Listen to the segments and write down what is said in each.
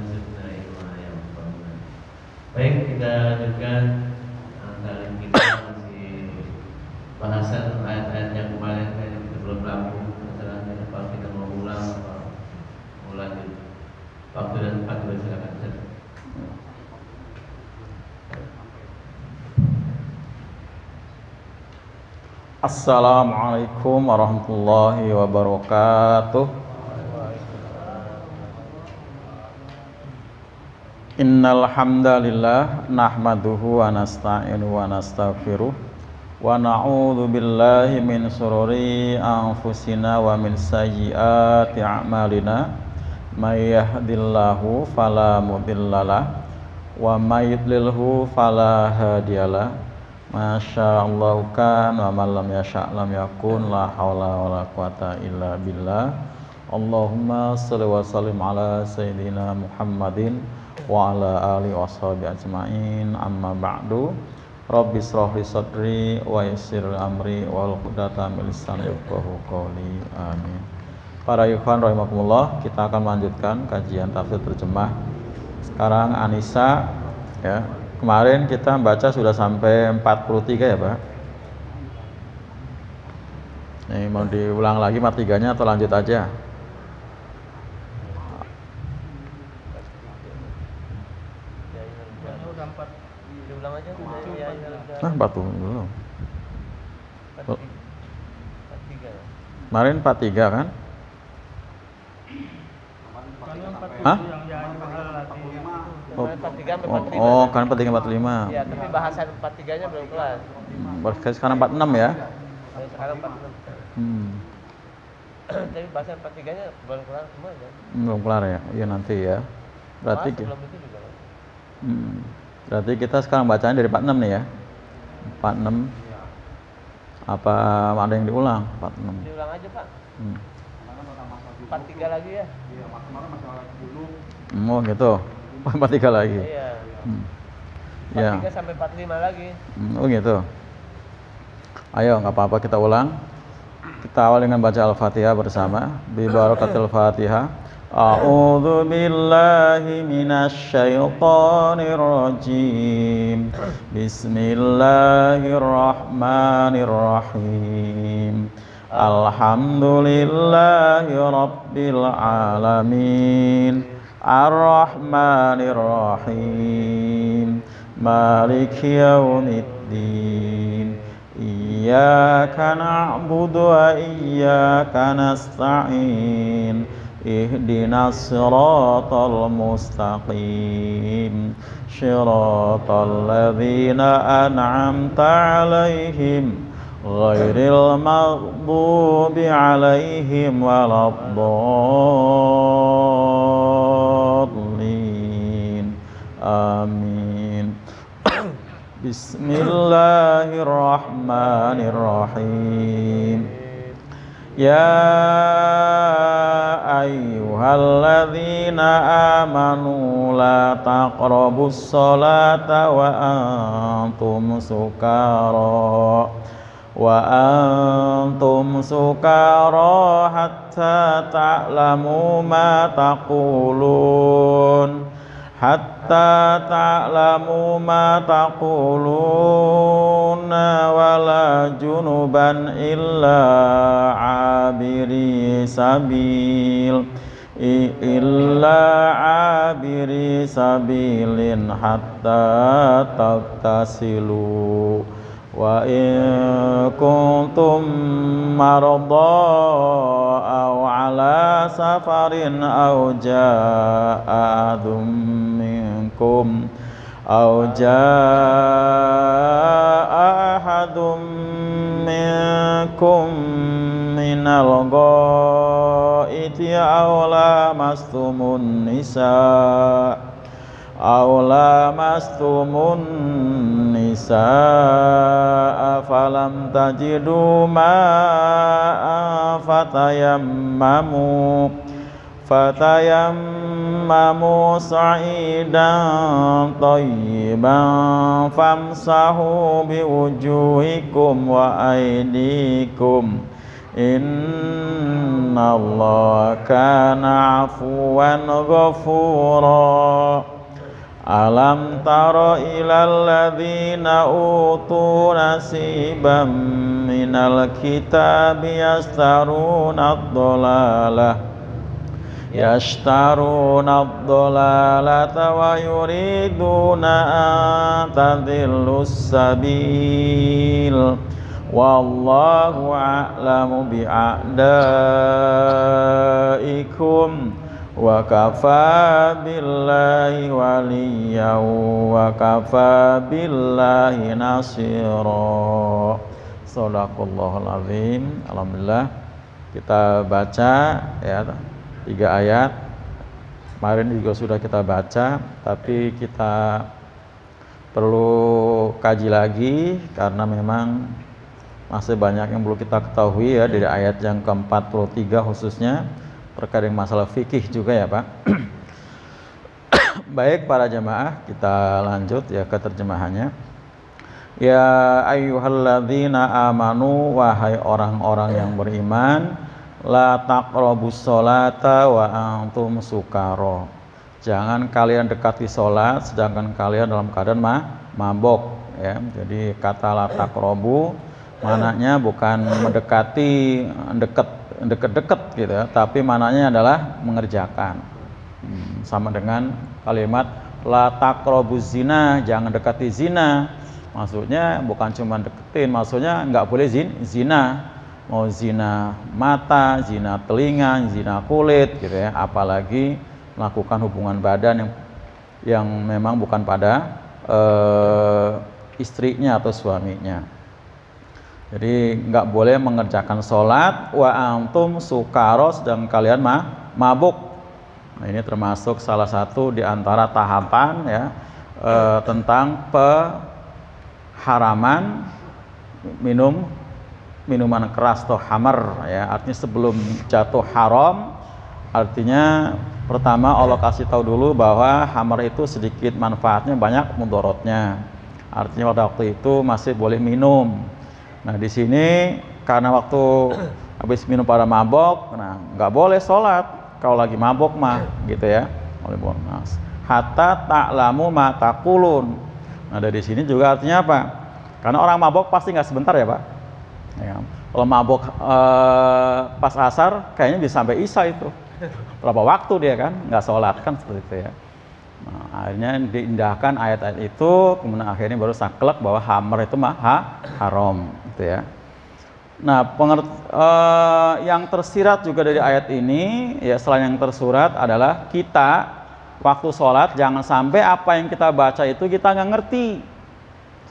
warzuqna ilma yanfa'una. Baik, kita lanjutkan kali kita masih bahasan ayat-ayat yang kemarin kita belum rampung. Masalahnya apa kita mau ulang atau mau lanjut? Waktu dan tempat silakan. Assalamualaikum warahmatullahi wabarakatuh. Innal hamdalillah nahmaduhu wa nasta'inu wa nastaghfiruh wa na'udzu billahi min shururi anfusina wa min sayyiati a'malina. May yahdihillahu fala mudhillalah wa may yudlilhu fala hadiyalah. Masyaallah kan wa man lam yasha' lam yakun, la haula wala quwata illa billah. Allahumma shalli wa sallim ala sayyidina Muhammadin wa ala alihi washabihi ajmain. Amma ba'du. Rabbi shrah li sadri wa yassir amri wal 'uqdatam min lisani yafqahu qawli. Amin. Para ikhwan rahimakumullah, kita akan melanjutkan kajian tafsir terjemah. Sekarang Anisa ya. Kemarin kita baca sudah sampai 43 ya Pak. Ini mau diulang lagi 43-nya atau lanjut aja? Diulang aja. 40 belum. 43. Kemarin 43 kan? Hah? Oh, kan 43 45. Ya, tapi bahasan 43-nya belum kelar. Sekarang 46 ya? Sekarang 46. Tapi bahasan 43-nya belum kelar semua ya? Belum kelar ya? Iya nanti ya. Berarti sebelum itu juga. Berarti kita sekarang bacanya dari 46 nih ya? 46. Apa ada yang diulang? 46. Diulang aja Pak. 43 lagi ya? Iya, kemarin masih lagi dulu. Oh gitu. 43 lagi. Iya. 43 Ya. sampai 45 lagi. Oh gitu. Ayo, nggak apa-apa kita ulang. Kita awal dengan baca Al-Fatihah bersama. Bi barakatil Fatihah. A'udzu billahi minasy syaithanir rajim. Bismillahirrahmanirrahim. Alhamdulillahi rabbil alamin. Ar-Rahmanir-Rahim. Maliki yaumiddin. Iyyaka na'budu wa iyyaka nasta'in. Ihdinas siratal mustaqim. Shiratal ladzina an'amta 'alaihim ghairil maghdubi 'alaihim waladdallin. Amin. Bismillahirrahmanirrahim. Ya ayyuhalladzina amanu la taqrabus salata wa antum sukara hatta ta'lamu ma taqulun wala junuban illa abiri sabilin hatta tagtasilu. Wa in kuntum marada aw ala safarin aw jaa ahadum minkum minal ghaiti aw lamastumun nisaa falam tajidu ma'an fatayammamu sa'idan thayyiban famsahu biwujuhikum wa aydikum innallaha kana afuwan ghafura. Alam tara ilal ladzina utu nasiban minal kitabi yashtaruna ad-dhalalata wa yuriduna an tadhillus sabil wallahu a'lamu bi'a'daikum wa kafa billahi waliyyan wa kafa billahi nasira. Shadaqallahul azim. Alhamdulillah kita baca ya 3 ayat. Kemarin juga sudah kita baca, tapi kita perlu kaji lagi karena memang masih banyak yang perlu kita ketahui ya dari ayat yang ke-43 khususnya terkait dengan masalah fikih juga ya Pak. Baik para jamaah, kita lanjut ya ke terjemahannya. Ya ayyuhalladzina amanu, wahai orang-orang yang beriman, la taqrabus sholata wa antum sukara. Jangan kalian dekati sholat sedangkan kalian dalam keadaan mabok ya. Jadi kata la taqrabu mananya bukan mendekati deket-deket gitu ya, tapi mananya adalah mengerjakan. Sama dengan kalimat la taqrabuz zina, jangan dekati zina. Maksudnya bukan cuma deketin, maksudnya nggak boleh zina. Mau zina mata, zina telinga, zina kulit gitu ya, apalagi melakukan hubungan badan yang memang bukan pada istrinya atau suaminya. Jadi nggak boleh mengerjakan sholat wa antum sukaro, sedang kalian mabuk. Nah, ini termasuk salah satu di antara tahapan ya tentang haraman minuman keras atau hamar ya. Artinya sebelum jatuh haram, artinya pertama Allah kasih tahu dulu bahwa hamar itu sedikit manfaatnya, banyak mudorotnya. Artinya pada waktu itu masih boleh minum. Nah di sini karena waktu habis minum pada mabok, nah nggak boleh sholat kalau lagi mabok mah gitu ya. Hatta ta'lamu ma taqulun. Nah dari sini juga artinya apa? Karena orang mabok pasti nggak sebentar ya Pak. Ya, kalau mabok pas asar kayaknya bisa sampai isya itu. Berapa waktu dia kan nggak sholat kan seperti itu ya. Nah, akhirnya diindahkan ayat-ayat itu, kemudian akhirnya baru saklek bahwa hamar itu haram gitu ya. Nah yang tersirat juga dari ayat ini ya, selain yang tersurat adalah kita waktu sholat jangan sampai apa yang kita baca itu kita nggak ngerti,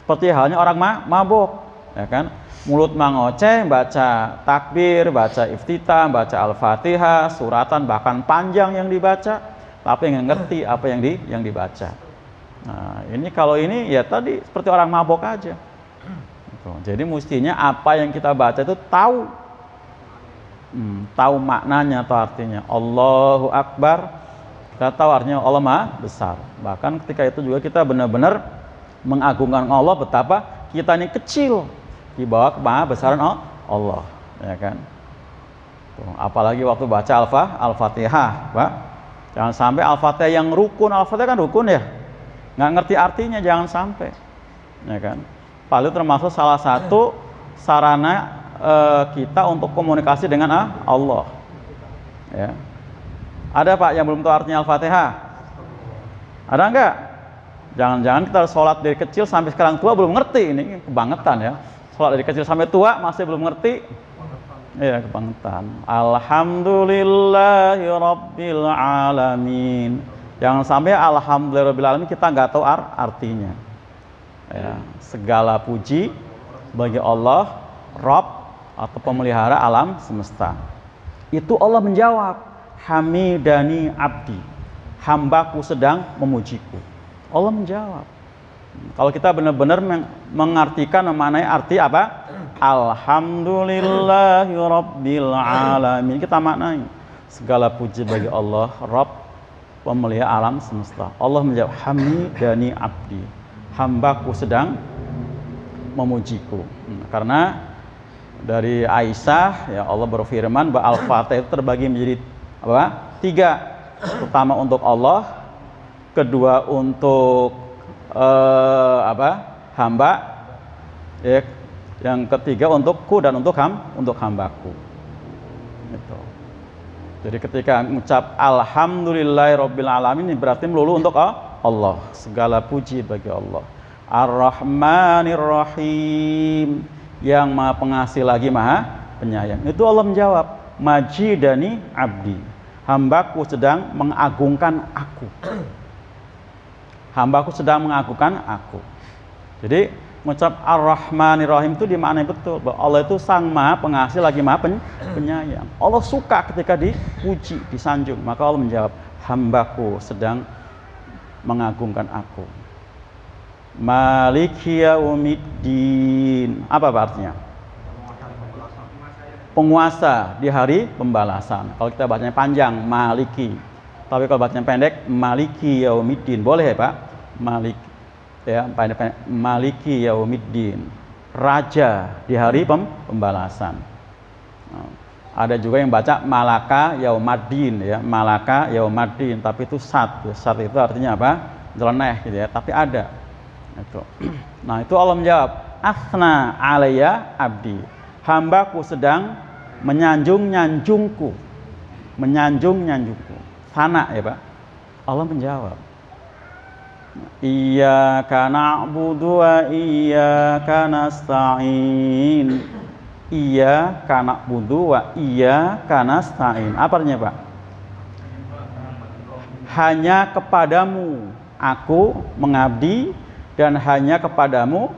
seperti halnya orang mabok ya kan. Mulut mangoceh, baca takbir, baca iftitah, baca al-fatihah, suratan bahkan panjang yang dibaca, tapi nggak ngerti apa yang dibaca. Nah ini kalau ini ya tadi seperti orang mabok aja. Jadi mestinya apa yang kita baca itu tahu maknanya atau artinya. Allahu Akbar, kita tahu artinya Allah Maha Besar. Bahkan ketika itu juga kita benar-benar mengagungkan Allah, betapa kita ini kecil di bawah Maha Besaran Allah, ya kan. Apalagi waktu baca Al-Fatihah, Pak. Jangan sampai Al-Fatihah yang rukun, Al-Fatihah kan rukun ya, nggak ngerti artinya, jangan sampai, ya kan. Lalu termasuk salah satu sarana kita untuk komunikasi dengan Allah. Ya. Ada Pak yang belum tahu artinya Al-Fatihah? Ada enggak? Jangan-jangan kita sholat dari kecil sampai sekarang tua belum ngerti, ini kebangetan ya. Sholat dari kecil sampai tua masih belum ngerti, ya kebangetan. Alhamdulillahi Rabbil Alamin. Jangan sampai Alhamdulillahi Rabbil Alamin kita nggak tahu artinya. Ya, segala puji bagi Allah, Rabb atau pemelihara alam semesta. Itu Allah menjawab, Hamidani Abdi, hambaku sedang memujiku. Allah menjawab. Kalau kita benar-benar mengartikan memaknai arti apa? Alhamdulillahi Rabbil Alamin. Kita maknai segala puji bagi Allah, Rabb pemelihara alam semesta. Allah menjawab, Hamidani Abdi, hambaku sedang memujiku. Karena Dari Aisyah, ya Allah berfirman bahwa Al-Fatihah itu terbagi menjadi apa? 3. Pertama untuk Allah, kedua untuk hamba, ya, yang ketiga untukku dan untuk hambaku. Gitu. Jadi ketika mengucap Alhamdulillahirabbil alamin ini berarti melulu untuk Allah. Segala puji bagi Allah. Ar-Rahmanir Rahim, yang Maha Pengasih lagi Maha Penyayang. Itu Allah menjawab, Majidani abdi. Hambaku sedang mengagungkan aku. Hambaku sedang mengagungkan aku. Jadi mengucap Ar-Rahmanir Rahim itu dimaknai betul bahwa Allah itu Sang Maha Pengasih lagi Maha Penyayang. Allah suka ketika dipuji, disanjung. Maka Allah menjawab, hambaku sedang mengagungkan aku. Maliki yaumiddin. Apa artinya? Penguasa di hari pembalasan. Kalau kita bacanya panjang, Maliki. Tapi kalau bacanya pendek, Maliki yaumiddin. Boleh ya Pak? Maliki. Ya, pendek. Maliki yaumiddin. Raja di hari pembalasan. Nah, ada juga yang baca Malaka yaumaddin, ya, Malaka yaumaddin, tapi itu sat. Sat itu artinya apa? Jeleneh gitu ya, tapi ada. Itu. Nah, itu Allah menjawab, Asna alayya abdi. Hambaku sedang menyanjung-nyanjungku. Menyanjung-nyanjungku. Sana ya Pak. Allah menjawab. Iyyaka na'budu wa iyyaka nasta'in. Iyyaka na'budu wa iyyaka nasta'in. Apa artinya Pak? Hanya kepadamu aku mengabdi dan hanya kepadamu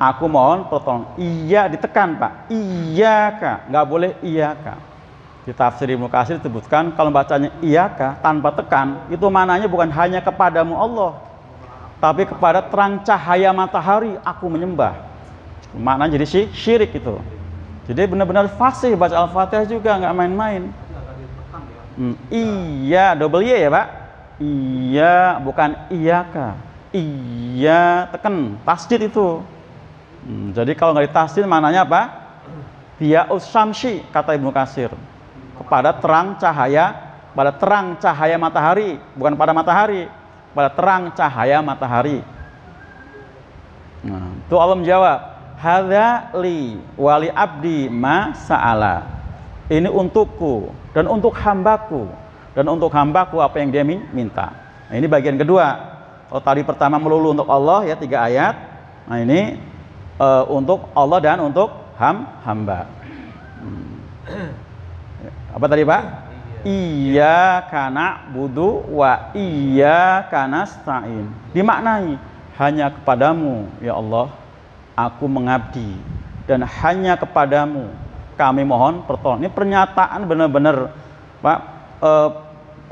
aku mohon pertolongan. Iya ditekan Pak. Iyyaka, nggak boleh iyyaka. Di tafsir Ibnu Katsir disebutkan kalau bacanya iyyaka tanpa tekan itu maknanya bukan hanya kepadamu Allah, tapi kepada terang cahaya matahari aku menyembah. Maknanya jadi syirik itu. Jadi benar-benar fasih baca Al-Fatihah juga, nggak main-main. Iya, double Y ya Pak. Iya, bukan iyaka. Iya, tekan, tasdid itu. Jadi kalau nggak ditasdid maknanya apa? Diya'us syamsi, kata Ibnu Katsir. Kepada terang cahaya matahari, bukan pada matahari, pada terang cahaya matahari. Nah, itu Allah menjawab, hadza li wali abdi ma sa'ala. Ini untukku dan untuk hambaku, dan untuk hambaku apa yang dia minta. Nah, ini bagian kedua. Kalau tadi pertama melulu untuk Allah ya 3 ayat. Nah, ini untuk Allah dan untuk hamba. Apa tadi Pak? Iyyaka na'budu wa iyyaka nasta'in. Dimaknai hanya kepadamu ya Allah aku mengabdi dan hanya kepadamu kami mohon pertolongan. Ini pernyataan benar-benar Pak,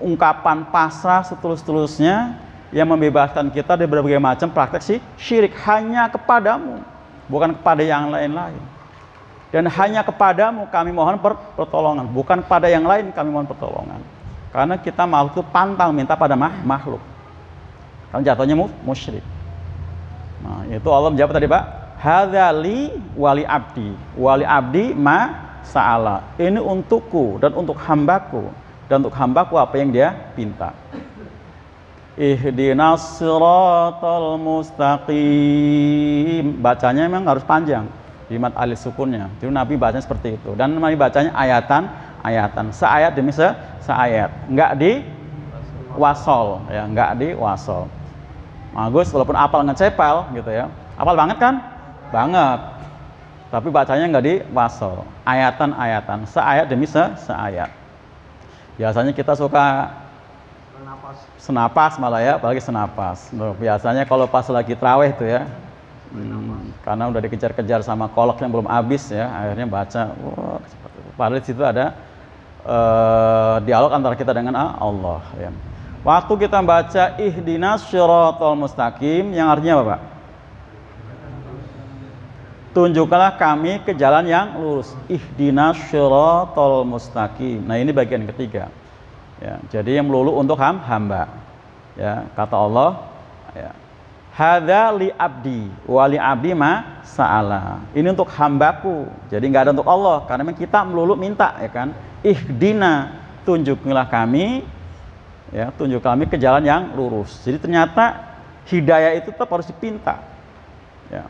ungkapan pasrah setulus-tulusnya yang membebaskan kita dari berbagai macam praktek syirik. Hanya kepadamu, bukan kepada yang lain-lain. Dan hanya kepadamu kami mohon pertolongan, bukan pada yang lain kami mohon pertolongan. Karena kita makhluk itu pantang minta pada makhluk. Kan jatuhnya musyrik. Nah, itu Allah menjawab tadi Pak, hadza li wali abdi. Wali abdi ma sa'ala. Ini untukku dan untuk hambaku, dan untuk hambaku apa yang dia pinta. Ihdinas siratal mustaqim. Bacanya memang harus panjang. Di mat alif sukunnya. Jadi Nabi bacanya seperti itu. Dan Nabi bacanya ayatan, seayat demi seayat. Enggak di wasol, ya, enggak di wasol. Bagus, walaupun apal ngecepel gitu ya. Apal banget kan? Banget. Tapi bacanya enggak di wasol. Ayatan, seayat demi seayat. Biasanya kita suka senapas malah ya, apalagi senapas. Biasanya kalau pas lagi traweh itu ya. Karena udah dikejar-kejar sama kolok yang belum habis ya, akhirnya baca. Wah, padahal di situ ada dialog antara kita dengan Allah ya. Waktu kita baca ihdinas syiratal mustaqim, yang artinya apa Pak? Tunjukkanlah kami ke jalan yang lurus. Ihdinas syiratal mustaqim. Nah, ini bagian ketiga. Ya, jadi yang melulu untuk hamba. Ya, kata Allah ya. Hadza li abdi wa li abdi ma sa'ala. Ini untuk hambaku. Jadi nggak ada untuk Allah karena memang kita melulu minta ya kan. Ihdina, tunjukilah kami ya, tunjuk kami ke jalan yang lurus. Jadi ternyata hidayah itu tetap harus dipinta. Ya.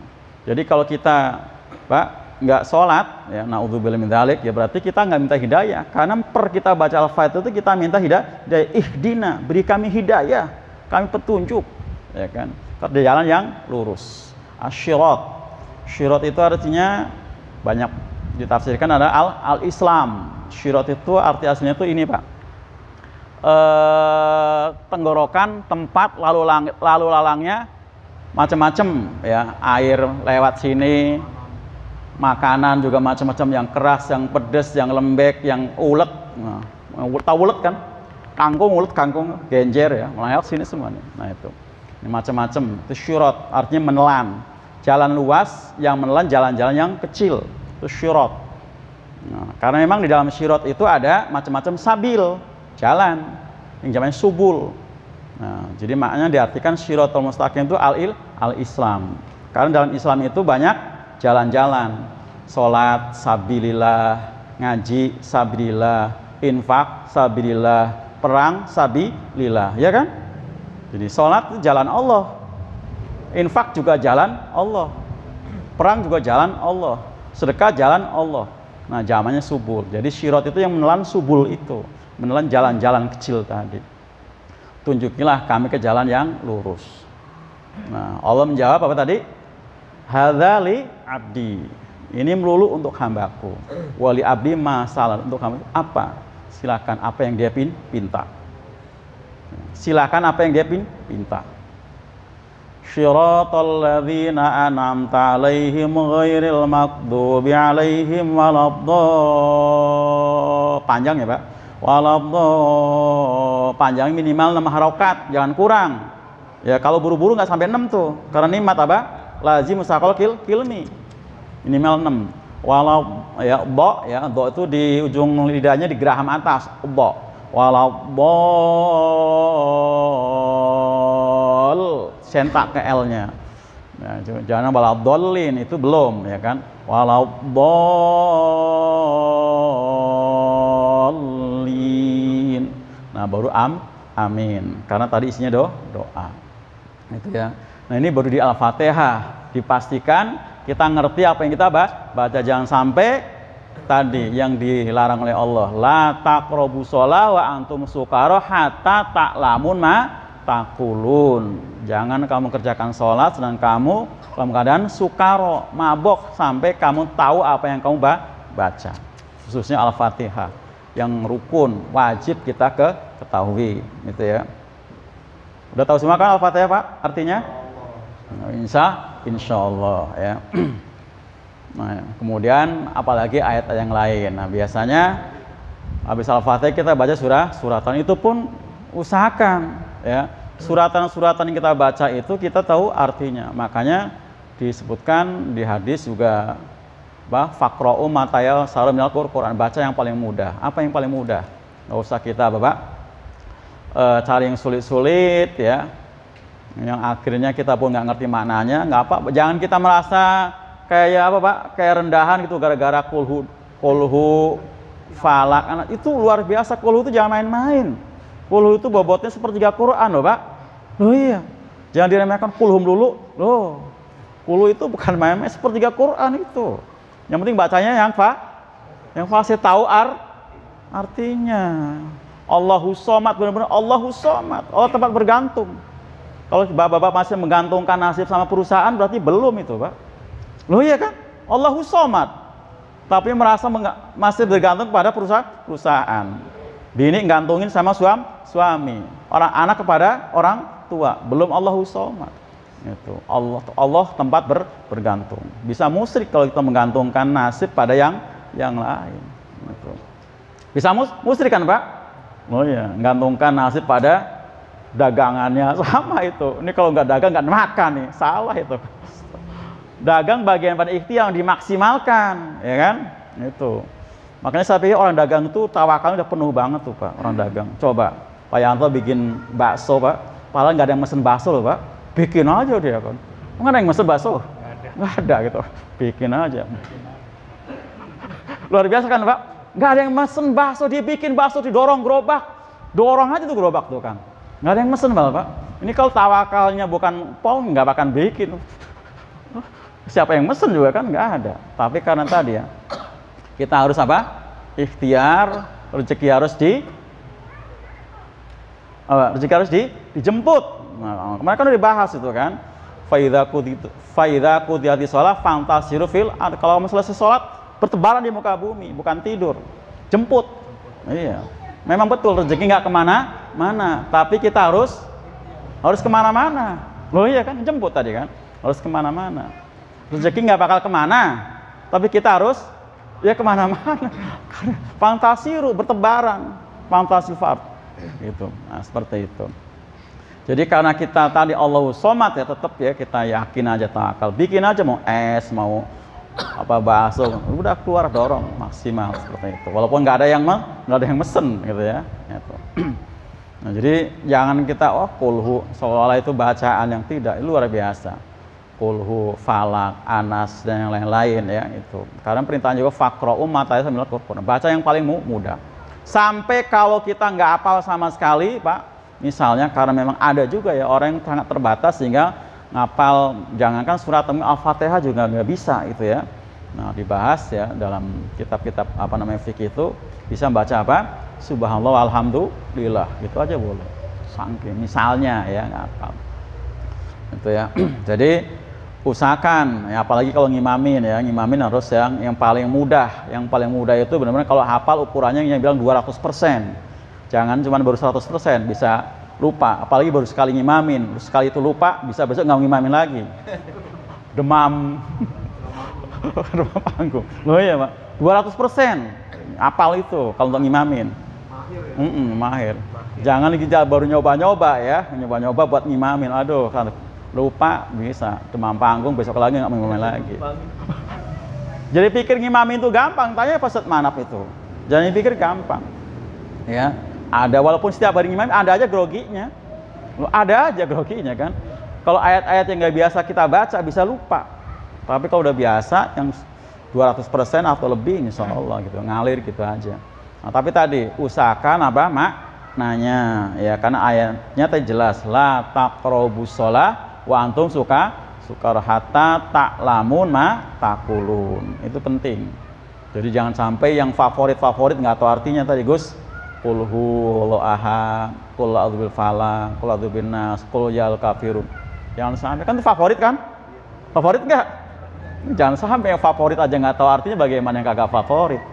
Jadi kalau kita Pak nggak sholat, ya naudzubillah min dzalik, ya berarti kita nggak minta hidayah. Karena per kita baca al-Fatihah itu kita minta hidayah. Ihdina, beri kami hidayah, kami petunjuk, ya kan? Ke jalan yang lurus. Asyirat, syirat itu artinya banyak ditafsirkan ada al-Islam. Syirat itu arti aslinya itu ini Pak. Tenggorokan, tempat lalu lalangnya macam-macam ya, air lewat sini, makanan juga macam-macam, yang keras, yang pedas, yang lembek, yang ulet. Nah, tahu ulet kan? Kangkung, ulet, kangkung, genjer ya, melayang sini semuanya. Nah itu, ini macam-macam. Itu syurat, artinya menelan. Jalan luas yang menelan jalan-jalan yang kecil. Itu syurat. Nah, karena memang di dalam syurat itu ada macam-macam sabil, jalan, yang namanya subul. Nah, jadi maknanya diartikan syiratul mustaqim itu al-Islam. Karena dalam Islam itu banyak jalan-jalan, sholat sabilillah, ngaji sabilillah, infak sabilillah, perang sabilillah, ya kan? Jadi sholat itu jalan Allah, infak juga jalan Allah, perang juga jalan Allah, sedekah jalan Allah. Nah, zamannya subul. Jadi syirat itu yang menelan subul itu, menelan jalan-jalan kecil tadi. Tunjukilah kami ke jalan yang lurus. Nah, Allah menjawab apa tadi? Hadza li abdi. Ini melulu untuk hambaku. Wali abdi masalah, untuk kamu apa? Silakan apa yang dia pinta. Silakan apa yang dia pinta. Syiratal ladzina an'amta 'alaihim ghairil maghdubi 'alaihim waladdallin. Panjang ya, Pak? Waladdallin. Panjang minimal 6 harokat, jangan kurang. Ya, kalau buru-buru nggak sampai 6 tuh. Karena nikmat apa? Lazim mustaqal kilmi. Minimal 6. Walau ya bo ya, do itu di ujung lidahnya di geraham atas, bo. Waladdallin, sentak ke L-nya. Nah, jangan waladdallin, itu belum ya kan? Waladdallin. Nah, baru amin. Karena tadi isinya doa. Itu ya. Nah, ini baru di Al-Fatihah dipastikan kita ngerti apa yang kita baca. Jangan sampai tadi yang dilarang oleh Allah, la taqrabu shalah wa antum sukara hatta ta'lamun ma taqulun. Jangan kamu kerjakan sholat sedang kamu dalam keadaan sukaro, mabok, sampai kamu tahu apa yang kamu baca. Khususnya Al-Fatihah yang rukun, wajib kita ketahui, gitu ya. Udah tahu semua kan Al-Fatihah, Pak? Artinya? Insya Allah ya. Nah, kemudian apalagi ayat yang lain. Nah, biasanya habis Al-Fatihah kita baca suratan, itu pun usahakan ya. Suratan-suratan yang kita baca itu kita tahu artinya. Makanya disebutkan di hadis juga, faqra'u ma tayassara minal Qur'an, baca yang paling mudah. Apa yang paling mudah? Nggak usah kita cari yang sulit-sulit ya, yang akhirnya kita pun nggak ngerti maknanya. Nggak apa, jangan kita merasa kayak kayak rendahan gitu gara-gara kulhu falak. Itu luar biasa, kulhu itu jangan main-main. Kulhu itu bobotnya sepertiga Quran loh, Pak. Loh iya, jangan diremehkan kulhum dulu loh. Kulhu itu bukan main-main, sepertiga Quran itu. Yang penting bacanya yang fasih tahu artinya. Allahu somad, benar-benar Allahu somad, Allah tempat bergantung. Kalau bapak-bapak masih menggantungkan nasib sama perusahaan, berarti belum itu, Pak. Loh iya kan? Allahu somad, tapi merasa masih bergantung pada perusahaan. Bini gantungin sama suami, orang anak kepada orang tua, belum Allahu somad. Itu Allah tempat bergantung. Bisa musyrik kalau kita menggantungkan nasib pada yang lain. Itu. Bisa musyrik kan, Pak? Oh iya, menggantungkan nasib pada dagangannya, sama itu. Ini kalau nggak dagang nggak makan nih, salah itu. Dagang bagian pada ikhtiar yang dimaksimalkan, ya kan? Itu. Makanya saya pikir orang dagang itu tawakalnya udah penuh banget tuh, Pak. Orang dagang. Coba Pak Yanto bikin bakso, Pak. Padahal nggak ada yang mesen bakso loh, Pak. bikin aja dia kan. Nggak ada yang mesen bakso? Nggak ada gitu, bikin aja. Luar biasa kan Pak? Nggak ada yang mesen bakso, dia bikin bakso, didorong gerobak. Dorong aja tuh gerobak tuh kan. Nggak ada yang mesen malah Pak. Ini kalau tawakalnya bukan Pol, nggak akan bikin. Siapa yang mesen juga kan nggak ada. Tapi karena tadi ya, kita harus apa? Ikhtiar, rezeki harus dijemput. Nah, kemarin kan udah dibahas itu kan. Faidza qudiyati shalah fantasiru fil ard. Kalau mau selesai sholat, bertebaran di muka bumi, bukan tidur. Jemput. Iya. Memang betul rezeki nggak kemana-mana, tapi kita harus kemana-mana. Loh iya kan, jemput tadi kan, harus kemana-mana. Rezeki nggak bakal kemana, tapi kita harus ya kemana-mana. Fantasiru, bertebaran, fantasi fard, gitu. Nah seperti itu. Jadi karena kita tadi Allahu Somad ya, tetap ya kita yakin aja tawakal, bikin aja mau es, mau apa bakso, udah keluar dorong maksimal seperti itu. Walaupun nggak ada yang mesen gitu ya. Gitu. Nah, jadi jangan kita kulhu seolah itu bacaan yang tidak, luar biasa. Kulhu, falak, anas dan yang lain-lain ya itu. Karena perintahnya juga faqra'u ma tayassara minal Qur'an. Baca yang paling mudah. Sampai kalau kita nggak hafal sama sekali, Pak. Misalnya karena memang ada juga ya orang yang sangat terbatas sehingga ngapal jangankan surat Al-Fatihah juga nggak bisa itu ya. Nah dibahas ya dalam kitab-kitab apa namanya fikih itu bisa baca apa? Subhanallah alhamdulillah gitu aja boleh. Saking misalnya ya ngapal. Itu ya. Jadi usahakan ya, apalagi kalau ngimamin ya, ngimamin harus yang paling mudah. Yang paling mudah itu benar-benar kalau hafal ukurannya yang bilang 200%. Jangan cuma baru 100%, bisa lupa. Apalagi baru sekali ngimamin, sekali itu lupa, bisa besok nggak ngimamin lagi. Demam, demam panggung. Loh iya Pak, 200% apal itu kalau untuk ngimamin. Mahir. Jangan kita baru nyoba-nyoba ya, nyoba-nyoba buat ngimamin. Aduh, lupa bisa demam panggung, besok lagi nggak ngimamin lagi. Jadi pikir ngimamin itu gampang, tanya Pak Ustadz Manap itu. Jangan pikir gampang, ya. Ada walaupun setiap hari ngimamin ada aja groginya, ada aja groginya kan. Kalau ayat-ayat yang nggak biasa kita baca bisa lupa. Tapi kalau udah biasa yang 200% atau lebih insya Allah gitu, ngalir gitu aja. Nah, tapi tadi usahakan apa maknanya ya, karena ayatnya tadi jelas la taqrabus shalah wa antum sukar hatta ta'lamun ma taqulun. Itu penting. Jadi jangan sampai yang favorit nggak tahu artinya tadi Gus. Qul huwallahu ahad, qul a'udzu bil falaq, qul a'udzu bin nas, qul yal kafirun. Jangan sampai kan itu favorit kan? Favorit enggak? Jangan sampai yang favorit aja nggak tahu artinya, bagaimana yang kagak favorit?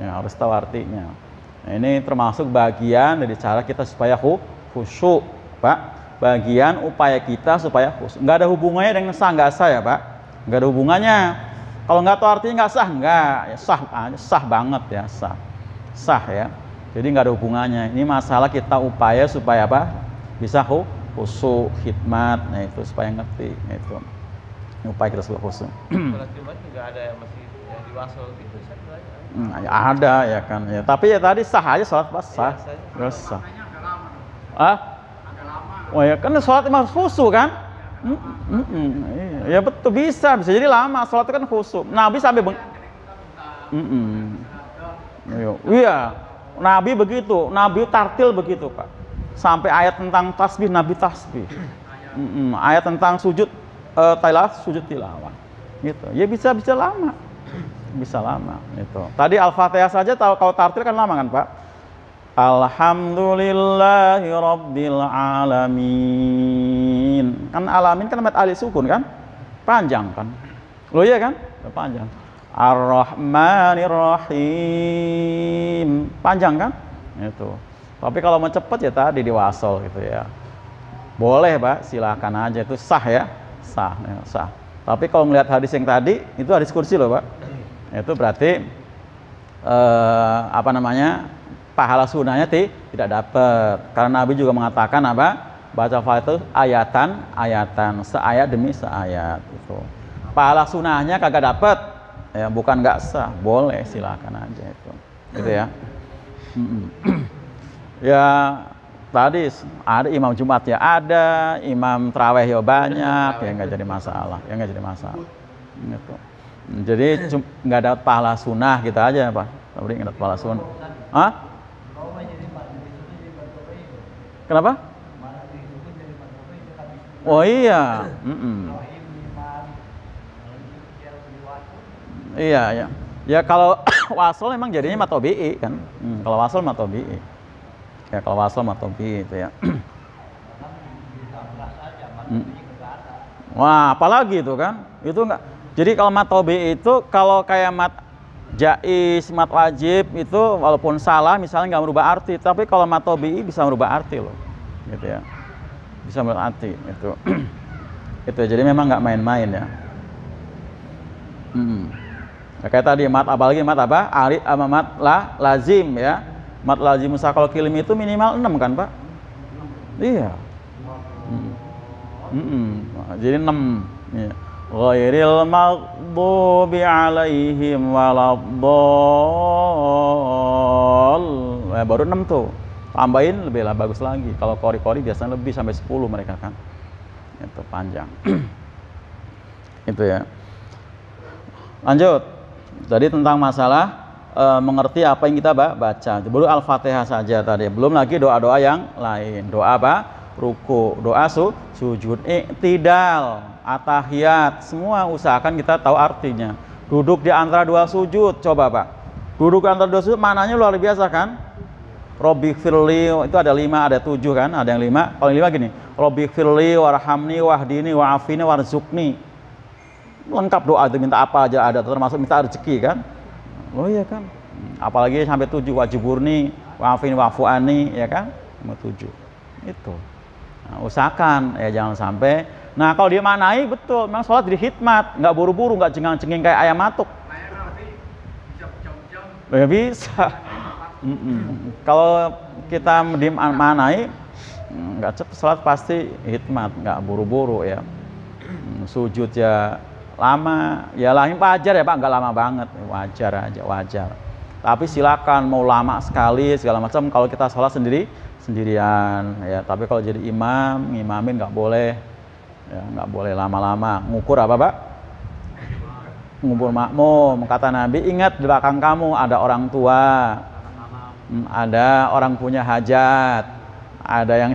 Ya harus tahu artinya. Nah, ini termasuk bagian dari cara kita supaya khusyuk, Pak. Bagian upaya kita supaya khusyuk. Nggak ada hubungannya dengan sah nggak sah ya, Pak. Nggak ada hubungannya. Kalau nggak tahu artinya nggak sah, nggak. Ya, sah banget ya, sah ya. Jadi nggak ada hubungannya. Ini masalah kita upaya supaya apa? Bisa khusyuk, khidmat, nah itu supaya ngerti, nah, itu. Ini upaya kita supaya khusyuk. Sholat Jumat juga ada yang masih yang diwasul gitu, Ya ada ya kan. Ya, tapi ya tadi sah aja sholat pas sah. Terus sah. Oh ya kan sholat emang khusyuk kan? Ya betul bisa jadi lama. Sholat itu kan khusyuk. Nabi sampai iya. Nabi begitu, Nabi tartil begitu Pak. Sampai ayat tentang tasbih, Nabi tasbih. Ayat tentang sujud tilawah. Gitu. Ya bisa lama. Bisa lama itu. Tadi Al-Fatihah saja tahu kalau tartil kan lama kan Pak? Alhamdulillahi rabbil alamin. Kan alamin kan mat alif sukun kan? Panjang kan? Loh iya kan? Panjang. Ar-Rahmanir Rahim. Panjang kan? Itu. Tapi kalau mau cepat ya tadi diwasol gitu ya. Boleh, Pak, silakan aja, itu sah ya. Sah. Tapi kalau melihat hadis yang tadi, itu hadis kursi loh, Pak. Itu berarti pahala sunnahnya tidak dapat. Karena Nabi juga mengatakan apa? Baca Fatihah itu ayatan, seayat demi seayat itu. Pahala sunnahnya kagak dapat. Ya, bukan nggak sah, boleh silakan aja itu, gitu ya. Ya Tadi ada imam Jumat ya ada, imam Tarawih ya banyak, ya nggak jadi masalah, ya nggak jadi masalah. Gitu. Jadi nggak dapat pahala sunnah gitu aja Pak. Tapi nggak dapat pahala sunnah. Hah? Kenapa? Oh iya. Iya ya. Ya kalau wasol memang jadinya matobi'i kan. Kalau wasol matobi'i. Ya kalau wasol matobi'i itu ya. Wah, apalagi itu kan? Itu enggak. Jadi kalau matobi'i itu kalau kayak mat jaiz, mat wajib itu walaupun salah misalnya nggak merubah arti, tapi kalau matobi'i bisa merubah arti loh. Gitu ya. Bisa merubah arti itu. Itu jadi memang nggak main-main ya. Kayak tadi mat apalagi mat apa? Arid sama mat lazim ya. Mat lazim musakal kilim itu minimal 6 kan, Pak? Iya. Jadi 6 ya. Ghairil maghdubi alaihim waladdall. Baru 6 tuh. Tambahin lebih lah bagus lagi. Kalau qori-qori biasanya lebih sampai 10 mereka kan. Itu panjang. Itu ya. Lanjut. Tadi tentang masalah mengerti apa yang kita baca. Baru Al-Fatihah saja tadi. Belum lagi doa-doa yang lain. Doa apa? Ruku, doa sujud, iktidal, atahiyat. Semua usahakan kita tahu artinya. Duduk di antara dua sujud. Coba Pak. Duduk di antara dua sujud maknanya luar biasa kan? Robbi firli itu ada 5, ada 7 kan? Ada yang 5. Kalau yang 5 gini. Robbi firli warhamni wahdini wa'afini warzuqni. Lengkap doa itu minta apa aja ada, termasuk minta rezeki kan? Oh iya kan? Apalagi sampai 7 wajiburni, wa'afini wa'fuani ya kan? Mau 7. Itu. Nah, usahakan ya jangan sampai. Nah, kalau dia maknai betul, memang sholat jadi hikmat, nggak buru-buru, nggak cengang-cenging kayak ayam matuk. Ya bisa. Kalau kita maknai nggak cepat sholat pasti hikmat, nggak buru-buru ya. Sujud ya lama, ya lahir wajar ya Pak, nggak lama banget, wajar aja, wajar. Tapi silakan mau lama sekali segala macam kalau kita sholat sendirian ya. Tapi kalau jadi imam, ngimamin nggak boleh, ya nggak boleh lama-lama. Ngukur apa Pak? Ngukur makmum. Kata Nabi, ingat di belakang kamu ada orang tua, ada orang punya hajat, ada yang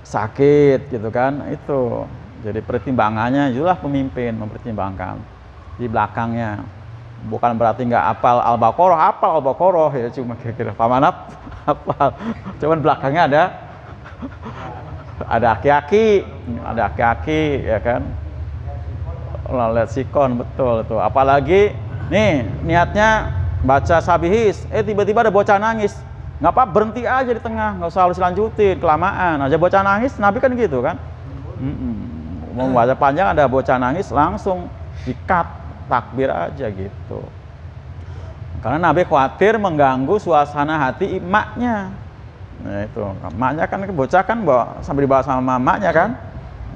sakit gitu kan, itu. Jadi pertimbangannya itulah pemimpin mempertimbangkan di belakangnya. Bukan berarti nggak hafal Al-Baqarah ya, cuma kira-kira pamanap hafal. Cuman belakangnya ada aki-aki ya kan. Lihat sikon betul itu. Apalagi nih niatnya baca sabihis, tiba-tiba ada bocah nangis. Nggak apa, berhenti aja di tengah, nggak usah harus lanjutin, kelamaan. Aja bocah nangis, Nabi kan gitu kan. Mau baca panjang ada bocah nangis langsung di-cut, takbir aja gitu. Karena Nabi khawatir mengganggu suasana hati emaknya. Nah itu, emaknya kan bocah kan sampai dibawa sama emaknya kan.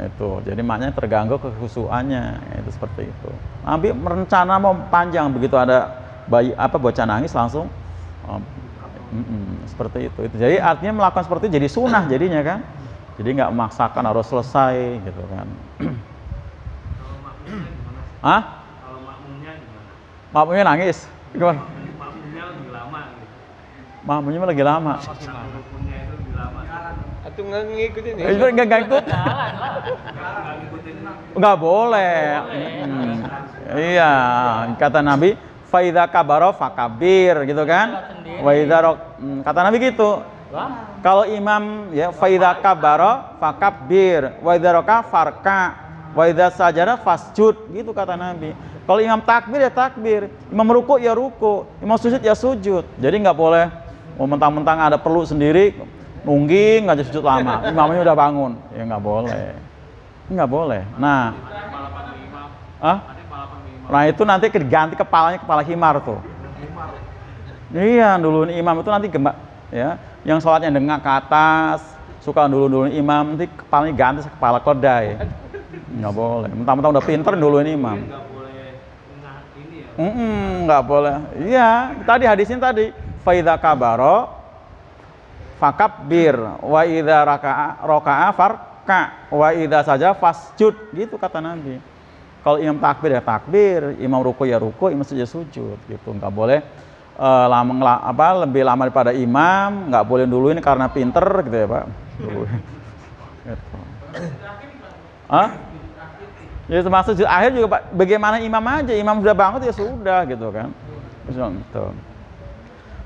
Itu, jadi emaknya terganggu kekhusuannya. Itu seperti itu. Nabi merencana mau panjang begitu ada bayi bocah nangis langsung seperti itu. Jadi artinya melakukan seperti itu jadi sunnah jadinya kan. Jadi nggak memaksakan harus selesai gitu kan. Hah? Kalau makmumnya gimana? Makmumnya nangis? Gimana? Makmumnya lebih lama gitu. Makmumnya lagi lama. Rukunnya itu lebih lama. Atau nggak ngikutin ya? Nggak ikut? Nggak boleh. Iya, kata Nabi, faidha kabaro fakabir gitu kan? Kata Nabi gitu. Kalau imam ya faidha kabaro fakabir, wa idza raka farka, wa idza sajada fasjud, gitu kata Nabi. Kalau imam takbir ya takbir, imam ruku ya ruku, imam sujud ya sujud. Jadi nggak boleh mau mentang-mentang ada perlu sendiri nungging nggak sujud lama, imamnya udah bangun, ya nggak boleh, nggak boleh. Nah, nah itu nanti diganti kepalanya kepala himar tuh. Iya, dulu imam itu nanti ya, yang sholatnya dengak ke atas, suka dulu imam, nanti kepalanya ganti kepala keledai. Nggak boleh, mentang-mentang udah pinter dulu ini imam. Nggak boleh. Iya, tadi hadisnya tadi faidha kabaro fakabbir, wa idza raka'a farka, wa idza saja fasjud, gitu kata Nabi. Kalau imam takbir ya takbir, imam ruku ya ruku, imam sujud ya sujud, gitu. Nggak boleh lebih lama daripada imam, nggak boleh duluin karena pinter, gitu ya Pak. Duluin. Gitu. Hah? Ya termasuk sujud akhir juga Pak, bagaimana imam aja, imam sudah bangun ya sudah, gitu kan. Gitu.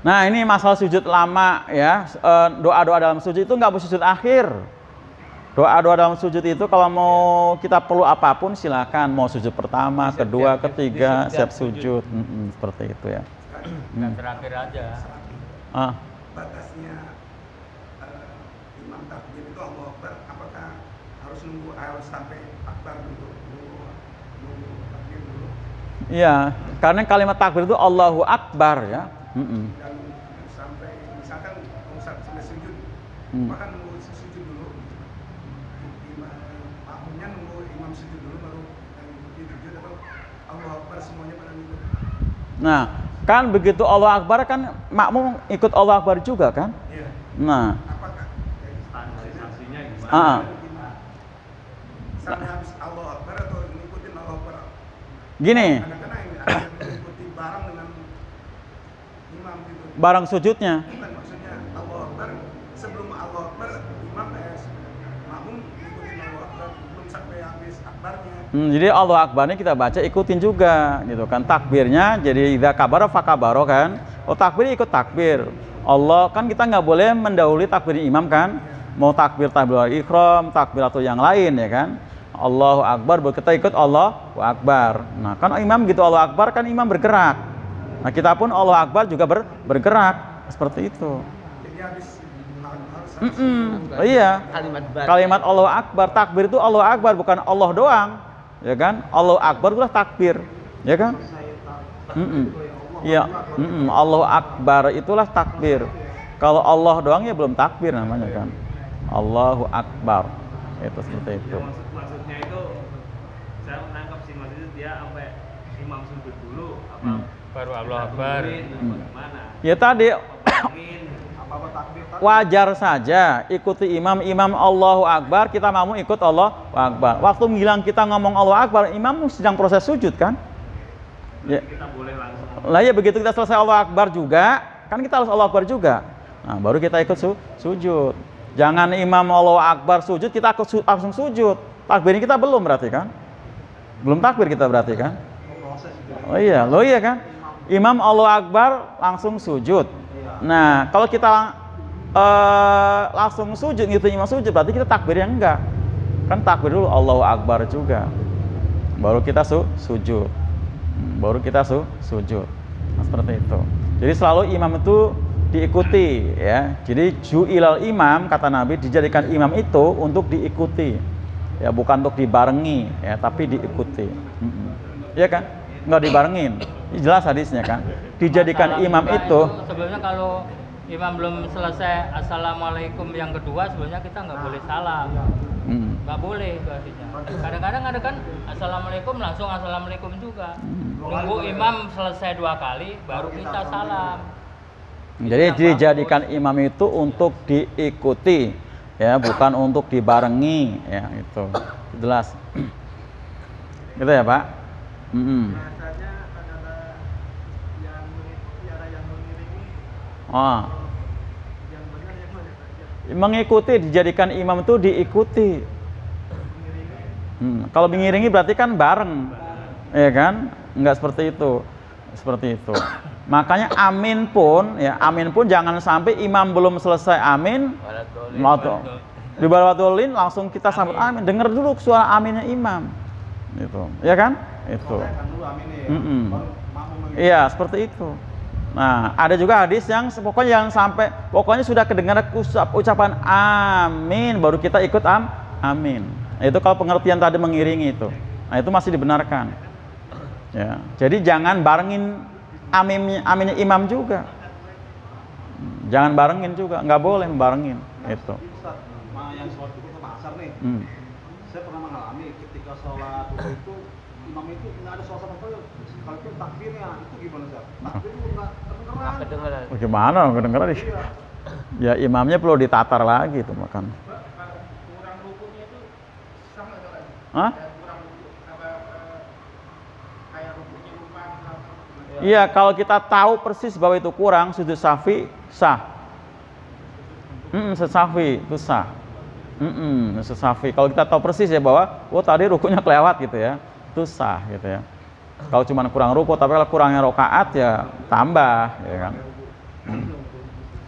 Nah ini masalah sujud lama ya, doa-doa dalam sujud itu nggak boleh sujud akhir. Doa-doa dalam sujud itu kalau mau kita perlu apapun silakan, mau sujud pertama, kedua, ketiga, siap sujud, seperti itu ya. Terakhir aja. Batasnya imam takbir itu Allahu Akbar, apakah harus sampai akbar dulu takbir dulu? Iya, karena kalimat takbir itu Allahu Akbar ya. Dan sampai misalkan sampai sujud, maka nunggu sujud dulu. Makmumnya nunggu imam sujud dulu baru yang sujud, atau Allahu Akbar semuanya pada nunggu. Nah, kan begitu Allahu Akbar kan makmum ikut Allahu Akbar juga kan? Iya. Nah, Apakah Standarisasinya gimana? sampai habis Allahu Akbar atau ngikutin Allahu Akbar? Gini, Kadang-kadang ada yang mengikuti bareng dengan imam gitu. barang sujudnya. Bukan maksudnya Allahu Akbar, sebelum Allahu Akbar imam makmum ngikutin Allahu Akbar belum sampai habis akbarnya. Jadi Allahu Akbarnya kita baca ikutin juga gitu kan, takbirnya jadi idza kabara fakabaro kan. Oh takbir ikut takbir. Allah kan kita nggak boleh mendahului takbir imam kan. Mau takbir takbiratul ihram, takbir atau yang lain ya kan. Allahu Akbar baru kita ikut Allahu Akbar. Nah kan imam gitu Allahu Akbar kan imam bergerak. Nah kita pun Allahu Akbar juga bergerak seperti itu. Jadi habis Oh, iya. Kalimat Kalimat Allahu Akbar, takbir itu Allahu Akbar bukan Allah doang, ya kan? Allahu Akbar itulah takbir, ya kan? Iya, Allahu Akbar itulah takbir. Kalau Allah doang ya belum takbir namanya kan? Allahu Akbar, itu seperti itu. Maksudnya itu saya menangkap sih, maksudnya dia sampai imam sujud dulu apa baru Allah Akbar. Gimana? Ya tadi apa takbir wajar saja ikuti imam Allahu Akbar, kita mau ikut Allahu Akbar. Waktu ngilang kita ngomong Allahu Akbar, imam sedang proses sujud kan? Ya. Kita boleh langsung. Lah ya begitu kita selesai Allahu Akbar juga, kan kita harus Allahu Akbar juga. Nah, baru kita ikut sujud. Jangan imam Allahu Akbar sujud, kita langsung sujud. Takbirnya kita belum berarti kan? Belum takbir kita berarti kan? Oh iya, lo iya kan? Imam Allahu Akbar langsung sujud. Nah, kalau kita langsung sujud gitu imam sujud berarti kita takbirnya enggak. Kan takbir dulu Allahu Akbar juga. Baru kita sujud. Baru kita sujud. Nah, seperti itu. Jadi selalu imam itu diikuti ya. Jadi ju'ilal imam kata Nabi dijadikan imam itu untuk diikuti. Ya bukan untuk dibarengi ya, tapi diikuti. Iya kan? Enggak dibarengin. Jelas hadisnya kan. Dijadikan imam itu sebelumnya kalau imam belum selesai assalamualaikum yang kedua sebelumnya kita nggak boleh salam. Nggak boleh itu artinya. Kadang-kadang ada kan assalamualaikum langsung assalamualaikum juga. Nunggu imam selesai 2 kali baru kita salam. Jadi dijadikan imam itu untuk diikuti ya, bukan untuk dibarengi ya, itu jelas. Gitu ya Pak. Biasanya ada yang mengikuti, ada yang mengiringi. Yang benar yang mana? Mengikuti dijadikan imam itu diikuti. Kalau mengiringi berarti kan bareng, ya kan? Enggak seperti itu, seperti itu. Makanya amin pun, ya amin pun jangan sampai imam belum selesai amin, di bawah dolin langsung kita sambut amin. Dengar dulu suara aminnya imam, gitu, ya kan? Itu. Iya seperti itu. Nah ada juga hadis yang pokoknya jangan sampai, pokoknya sudah kedengaran ucapan amin baru kita ikut amin. Itu kalau pengertian tadi mengiringi itu. Nah itu masih dibenarkan. Ya, jadi jangan barengin aminnya imam juga. Jangan barengin juga, nggak boleh barengin itu. Yang sholat dulu sama asar nih. Saya pernah mengalami ketika sholat dulu itu imam itu nggak ada suasana apa. Kalau itu takbirnya itu gimana sih? Takbir itu nggak kedengeran. Gimana kedengeran? Iya. Ya imamnya perlu ditatar lagi itu makan. Kurang rukunya itu sama nggak? Hah? Kurang ruku apa kayak rukunya lupa misalkan. Iya, kalau kita tahu persis bahwa itu kurang, sujud sahwi sah. Sujud sahwi itu sah. Sujud sahwi. Kalau kita tahu persis ya bahwa, oh tadi rukunya kelewat gitu ya, itu sah gitu ya. Kalau cuma kurang ruku, tapi kalau kurangnya rokaat ya tambah, ya kan?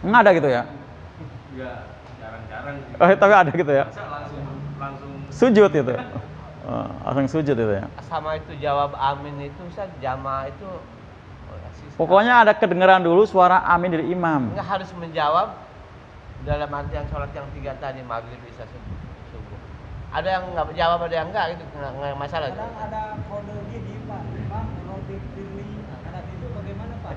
Nggak ada gitu ya? Ya jarang-jarang. Tapi ada gitu ya? Masa langsung Sujud itu, langsung sujud itu ya. Sama itu jawab amin itu Ustaz, jamaah itu Pokoknya ada kedengaran dulu suara amin dari imam. nggak harus menjawab dalam artian sholat yang 3 tadi, maghrib, isya, subuh. Ada yang nggak jawab, ada yang enggak, itu nggak masalah. Kadang ada kode gini Pak, Robi Firly, anak itu bagaimana Pak?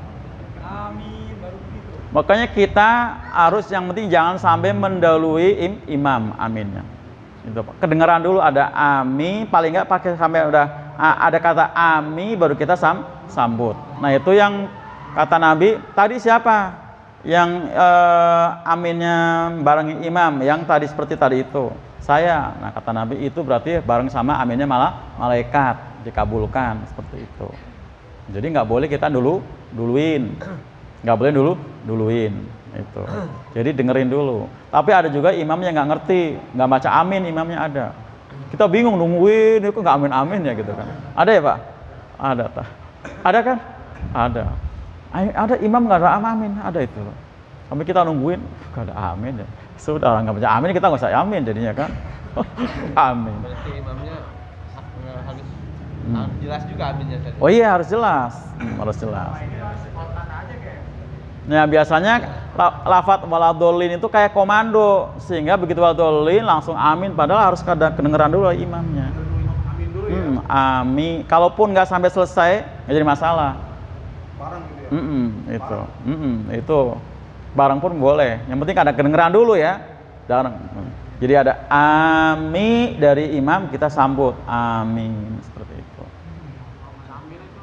Amin, baru begitu. Makanya kita harus yang penting jangan sampai mendahului imam aminnya. Itu Pak. Kedengaran dulu ada amin, paling nggak pakai sampai udah ada kata amin baru kita sambut. Nah itu yang kata Nabi tadi siapa yang aminnya barengi imam yang tadi seperti tadi itu saya. Nah kata Nabi itu berarti bareng sama aminnya malah malaikat dikabulkan seperti itu. Jadi nggak boleh kita duluin, nggak boleh duluin itu. Jadi dengerin dulu. Tapi ada juga imam yang nggak ngerti, nggak baca amin, imamnya ada. Kita bingung nungguin, itu nggak amin ya gitu kan. Ada ya Pak? Ada tak? Ada kan? Ada. Ada imam nggak ada amin, ada itu. Sampai kita nungguin, nggak ada amin ya. Sudah orang nggak baca amin, kita nggak usah amin jadinya kan. Amin. Berarti imamnya harus jelas juga aminnya tadi. Oh iya harus jelas, harus jelas. Nah biasanya lafadz waladolin itu kayak komando, sehingga begitu waladolin langsung amin, padahal harus kedengeran dulu imamnya. Amin dulu ya. Amin. Kalaupun nggak sampai selesai nggak jadi masalah. Bareng gitu ya. Itu bareng pun boleh. Yang penting ada kedengeran dulu ya. Jadi ada amin dari imam, kita sambut amin seperti itu. Amin itu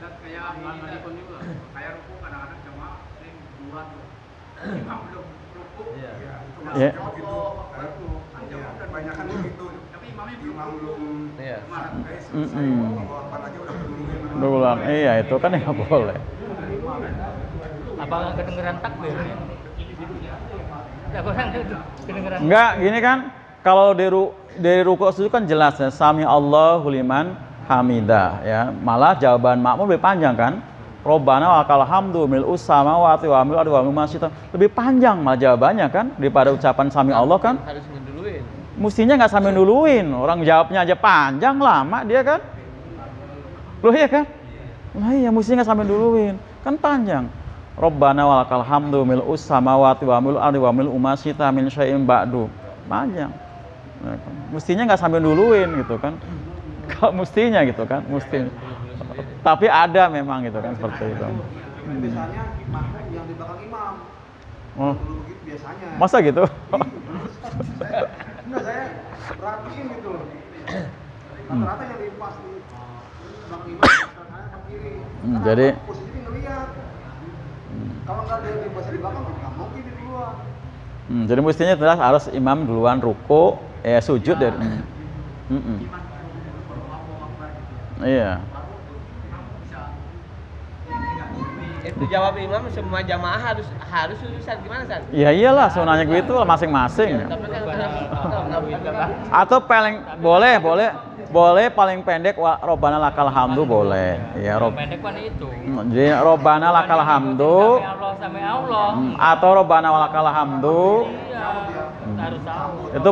dan kayak amin pun juga. Kayak ruku kadang-kadang cuma sering duluan tuh. Imam belum ruku. Ya, itu Iya. maksudnya begitu. Kebanyakan begitu. Tapi imamnya Imam belum Iya. selesai. Apa aja udah duluan. Duluan, iya itu kan nggak boleh. Apakah kedengeran takbir? Ya, kurang kedengeran. Enggak, gini kan, kalau dari ruku sujud kan jelas ya, sami Allahu liman hamidah ya. Malah jawaban makmum lebih panjang kan. Robbana walakal hamdu mil'us samawati wa mil'ul ardi wa mimma syi'ta. Lebih panjang malah jawabannya kan daripada ucapan sami Allah kan. Harus ngeduluin. Mestinya nggak sampai duluin, orang jawabnya aja panjang lama dia kan. Loh iya kan? Nah iya mestinya nggak sampai duluin, kan panjang. Robbana walakal hamdu mil'us samawati wa mil'ul ardi wa mil'u ma syi'ta min syai'in ba'du. Panjang. Nah, kan. Mestinya nggak sampai duluin gitu kan. Kalau mestinya gitu kan, mestinya. Tapi ada memang gitu kan seperti itu. biasanya makmum yang di belakang imam. Oh, Dulu begitu biasanya. masa gitu? Enggak, saya perhatiin gitu loh. Rata-rata yang di pas di belakang imam kanan ke kiri. Karena jadi posisi ngelihat. Kalau nggak ada di pas di belakang nggak mungkin di duluan. jadi mestinya jelas harus imam duluan ruku, sujud dan iya. Itu jawab imam semua jamaah harus Ustaz, gimana Ustaz? Ya iyalah sunahnya gitu masing-masing. Tapi kan Atau paling boleh paling pendek Robbana lakal hamdu boleh. Ya Pendek kan itu. Jadi Robbana lakal hamdu Sampai Allah. atau Robbana walakal hamdu Iya, harus tahu. itu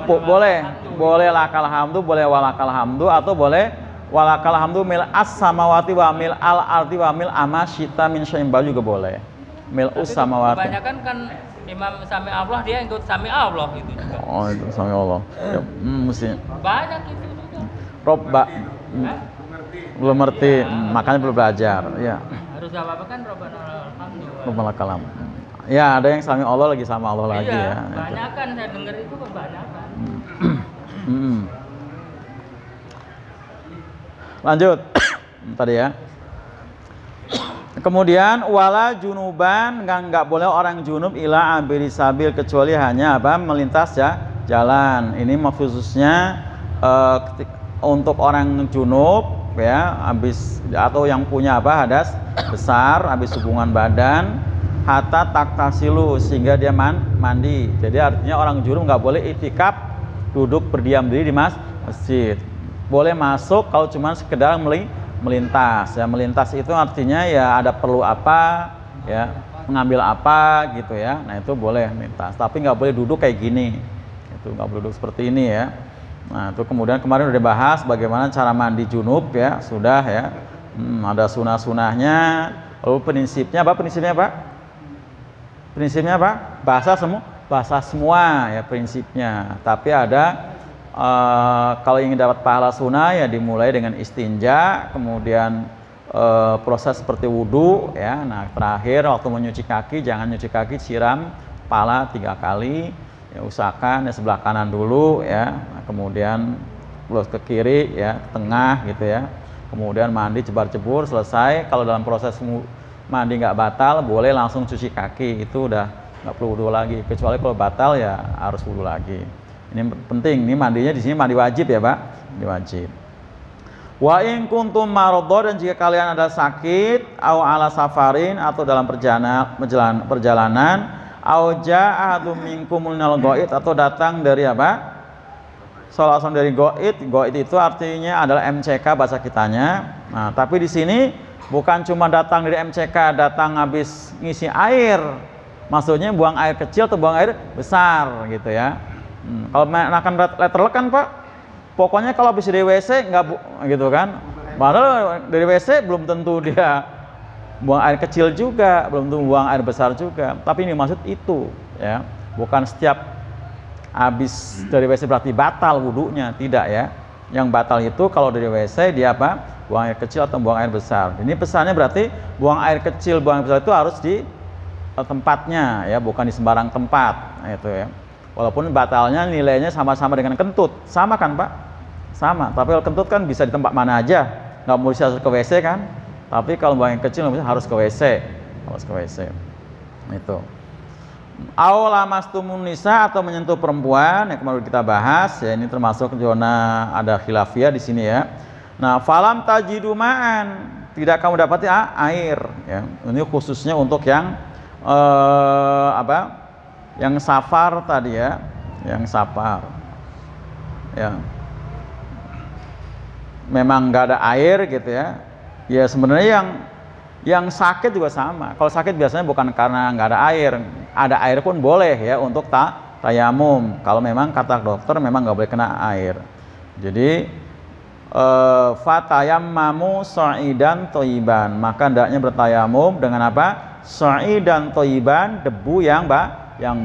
boleh lakal hamdu, boleh walakal hamdu atau boleh walakal hamdu mil as samawati wa mil al ardi wa mil amasyita min syai'in juga boleh. Mil us samawati. Kebanyakan kan imam sami Allah dia ikut sami Allah gitu juga. Oh itu sami Allah. Ya, mesti. Banyak itu juga. Robba belum ngerti, makanya belum belajar. Ya. Harus apa kan Robbana alhamdulillah. Robbana lakal hamdu. Ya ada yang sami Allah lagi sama Allah lagi Iya, ya. banyakan saya dengar itu kebanyakan. Lanjut tadi ya. Kemudian wala junuban, nggak boleh orang junub ila abiri sabil, kecuali hanya apa, melintas jalan. Ini khususnya untuk orang junub ya, habis atau yang punya apa, hadas besar, habis hubungan badan, hatta taktasilu, sehingga dia mandi. Jadi artinya orang junub nggak boleh itikaf, duduk berdiam diri di masjid. Boleh masuk kalau cuma sekedar melintas. Ya, melintas itu artinya ya ada perlu apa, ya mengambil apa gitu ya. Nah itu boleh melintas. Tapi nggak boleh duduk kayak gini. Itu nggak boleh duduk seperti ini ya. Nah itu kemudian kemarin udah bahas bagaimana cara mandi junub ya, sudah ya. Ada sunah-sunahnya. Lalu prinsipnya apa? Prinsipnya apa? Bahasa semua ya prinsipnya. Tapi ada kalau ingin dapat pahala sunnah ya dimulai dengan istinja, kemudian proses seperti wudhu ya. Nah terakhir waktu menyuci kaki, jangan nyuci kaki siram kepala 3 kali ya, usahakan ya sebelah kanan dulu ya. Nah, kemudian terus ke kiri ya, tengah gitu ya, kemudian mandi jebar-jebur, selesai. Kalau dalam proses mandi nggak batal, boleh langsung cuci kaki, itu udah nggak perlu wudhu lagi. Kecuali kalau batal ya harus wudhu lagi. Ini penting, ini mandinya di sini mandi wajib ya Pak, mandi wajib. Wa in kuntum maradha, dan jika kalian ada sakit, au ala safarin, atau dalam perjalanan, au ja'a ahadum minkum minal ghaid, atau datang dari apa? Salah satu dari ghaid. Ghaid itu artinya adalah MCK bahasa kitanya. Nah, tapi di sini bukan cuma datang dari MCK, datang habis ngisi air. Maksudnya buang air kecil atau buang air besar gitu ya. Kalau akan letterlek kan Pak, pokoknya kalau habis dari WC nggak gitu kan. Padahal dari WC belum tentu dia buang air kecil juga, belum tentu buang air besar juga. Tapi ini maksud itu ya, bukan setiap habis dari WC berarti batal wudhunya, tidak ya. Yang batal itu kalau dari WC dia apa? Buang air kecil atau buang air besar. Ini pesannya berarti buang air kecil, buang air besar itu harus di tempatnya ya, bukan di sembarang tempat. Nah, itu ya. Walaupun batalnya nilainya sama-sama dengan kentut, sama kan Pak? Sama. Tapi kalau kentut kan bisa di tempat mana aja, nggak mesti harus ke WC kan? Tapi kalau buang air kecil harus ke WC, Itu. Au lamastumun nisa, atau menyentuh perempuan yang kemarin kita bahas ya, ini termasuk zona ada khilafiyah di sini ya. Nah, falam tajidu ma'an, tidak kamu dapati air ya. Ini khususnya untuk yang yang safar tadi ya, yang safar ya, memang nggak ada air gitu ya. Ya sebenarnya yang sakit juga sama. Kalau sakit biasanya bukan karena nggak ada air pun boleh ya untuk tayamum. Kalau memang kata dokter memang nggak boleh kena air. Jadi fatayammamu sa'idan thayyiban, maka hendaknya bertayamum dengan apa? Sa'idan thayyiban, debu yang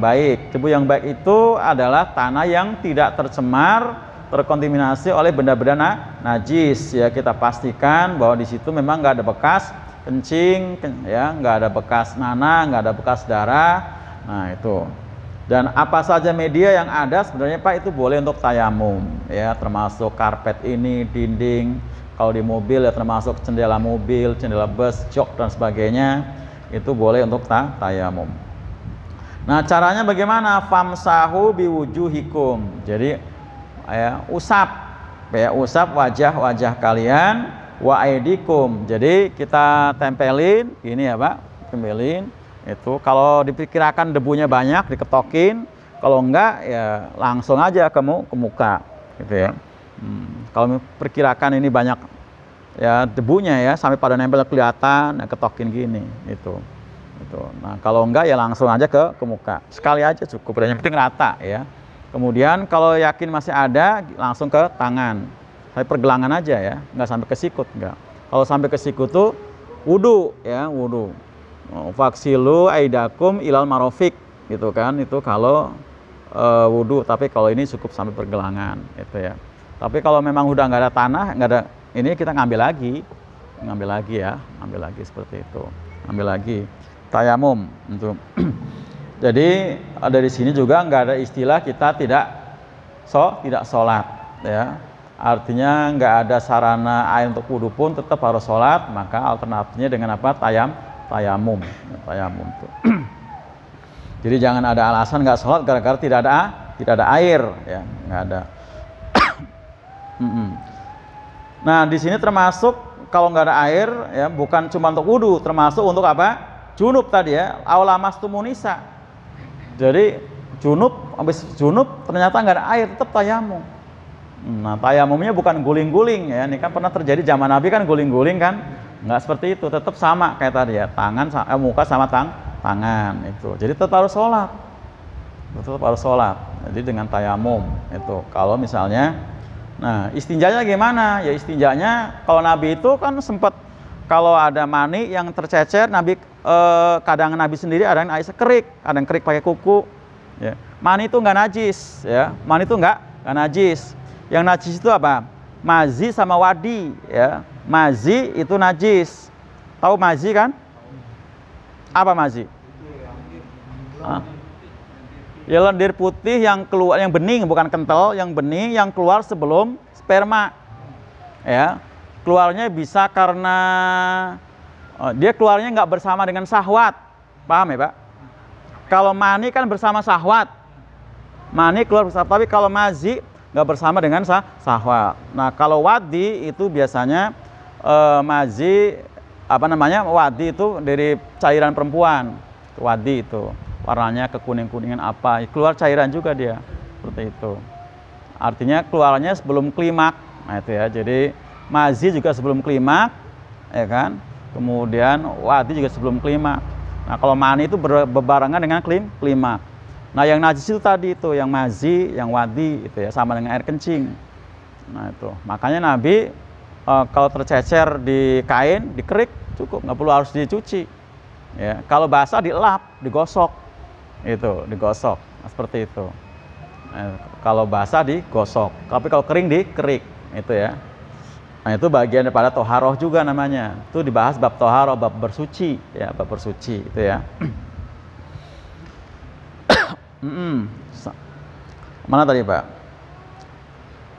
baik. Debu yang baik itu adalah tanah yang tidak tercemar, terkontaminasi oleh benda-benda najis ya. Kita pastikan bahwa di situ memang nggak ada bekas kencing ya, nggak ada bekas nanah, nggak ada bekas darah. Nah itu. Dan apa saja media yang ada sebenarnya Pak itu boleh untuk tayamum ya, termasuk karpet ini, dinding. Kalau di mobil ya termasuk jendela mobil, jendela bus, jok dan sebagainya, itu boleh untuk tayamum. Nah caranya bagaimana? Famsahu biwujuhikum. Jadi ya, usap wajah kalian, wa aidikum. Jadi kita tempelin ini ya Pak, tempelin itu. Kalau diperkirakan debunya banyak diketokin, kalau enggak ya langsung aja ke muka gitu ya. Kalau perkirakan ini banyak ya debunya ya sampai pada nempel kelihatan, ya ketokin gini itu. Nah kalau enggak ya langsung aja ke muka, sekali aja cukup, yang penting rata ya. Kemudian kalau yakin masih ada langsung ke tangan, sampai pergelangan aja ya, nggak sampai ke sikut, enggak. Kalau sampai ke sikut tuh wudu ya, wudu. Faksilu aidakum ilal marofik gitu kan, itu kalau wudu. Tapi kalau ini cukup sampai pergelangan gitu ya. Tapi kalau memang udah nggak ada tanah, nggak ada ini, kita ngambil lagi ya, ngambil lagi seperti itu, ngambil lagi tayamum untuk. Jadi dari sini juga nggak ada istilah kita tidak sholat ya. Artinya nggak ada sarana air untuk wudu pun tetap harus sholat, maka alternatifnya dengan apa? tayamum tuh. Jadi jangan ada alasan nggak sholat gara-gara tidak ada air, ya, nggak ada. Nah, di sini termasuk kalau nggak ada air, ya, bukan cuma untuk wudu, termasuk untuk apa? Junub tadi ya, aulamastumunisa. Jadi habis junub ternyata nggak ada air, tetap tayamum. Nah, tayamumnya bukan guling-guling ya. Ini kan pernah terjadi zaman Nabi kan guling-guling kan? Nggak seperti itu, tetap sama kayak tadi ya, muka sama tangan itu. Jadi tetap harus sholat. Jadi dengan tayamum itu. Kalau misalnya, nah istinjanya gimana? Ya istinjanya kalau Nabi itu kan sempat kalau ada mani yang tercecer, Nabi kadang Nabi sendiri ada yang Aisyah kerik, ada yang kerik pakai kuku. Ya. Mani itu nggak najis, ya. Mani itu nggak najis. Yang najis itu apa? Mazi sama wadi, ya. Mazi itu najis. Tahu mazi kan? Apa mazi? Ya lendir putih yang keluar, yang bening, bukan kental, yang bening yang keluar sebelum sperma. Ya. Keluarnya bisa karena dia keluarnya nggak bersama dengan syahwat. Paham ya, Pak? Kalau mani kan bersama syahwat. Mani keluar bersama, tapi kalau mazi nggak bersama dengan syahwat. Nah, kalau wadi itu biasanya mazi wadi itu dari cairan perempuan. Wadi itu warnanya kekuning-kuningan apa, keluar cairan juga dia. Seperti itu. Artinya keluarnya sebelum klimak. Nah, itu ya. Jadi mazi juga sebelum klimak, ya kan? Kemudian wadi juga sebelum klimak. Nah, kalau mani itu berbarengan dengan klimak. Nah, yang najis itu tadi itu, yang mazi, yang wadi itu ya, sama dengan air kencing. Nah, itu. Makanya Nabi kalau tercecer di kain, dikerik cukup, nggak perlu harus dicuci. Ya, kalau basah dielap, digosok. Itu, digosok. Nah, seperti itu. Kalau basah digosok, tapi kalau kering dikerik, itu ya. Nah, itu bagian daripada toharoh juga namanya. Itu dibahas bab toharoh, bab bersuci, ya, bab bersuci itu ya. Mana tadi, Pak?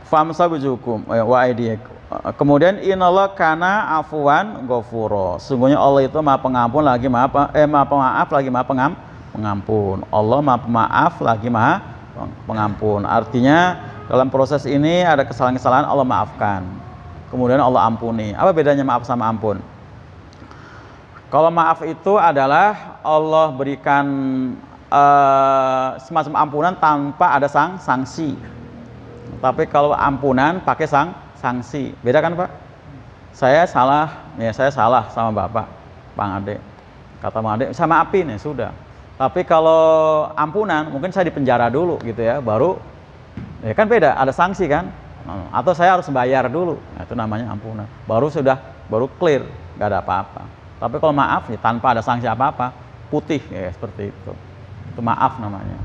Famsabujukum wa aydiyakum. Kemudian innallaha kana afuwan ghafura. Sungguhnya Allah itu Maha Pengampun lagi Maha Pemaaf lagi Maha Pengampun. Allah Maha Pemaaf lagi Maha Pengampun. Artinya dalam proses ini ada kesalahan-kesalahan Allah maafkan. Kemudian Allah ampuni. Apa bedanya maaf sama ampun? Kalau maaf itu adalah Allah berikan semacam ampunan tanpa ada sanksi. Tapi kalau ampunan pakai sanksi. Beda kan, Pak? Saya salah sama Bapak, Bang Ade. Kata Bang Ade, sama Apin ya sudah. Tapi kalau ampunan mungkin saya dipenjara dulu gitu ya, baru ya kan beda, ada sanksi kan? Atau saya harus bayar dulu, nah, itu namanya ampunan. Baru clear, nggak ada apa-apa. Tapi kalau maaf ya tanpa ada sanksi apa-apa, putih ya seperti itu. Itu maaf namanya.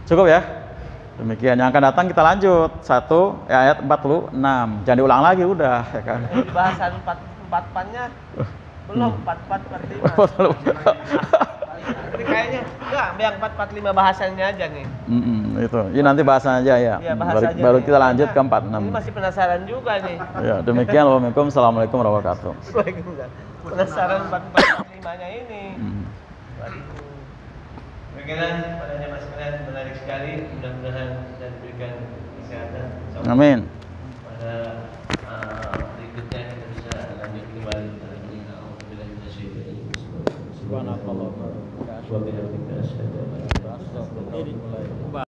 Cukup ya? Demikian, yang akan datang kita lanjut. Ayat 46. Jangan diulang lagi udah ya kan. Di bahasan 44-nya belum 44 45. Ini kayaknya enggak, yang 445 bahasannya aja nih. Itu. Ini nanti bahasan aja ya. Ya baru kita lanjut ke 46. Ini masih penasaran juga nih. Ya, demikian. Assalamualaikum warahmatullahi wabarakatuh. Penasaran 445-nya ini. Pikiran pada jemaah sekalian menarik sekali. Mudah-mudahan bisa diberikan kesehatan. Amin.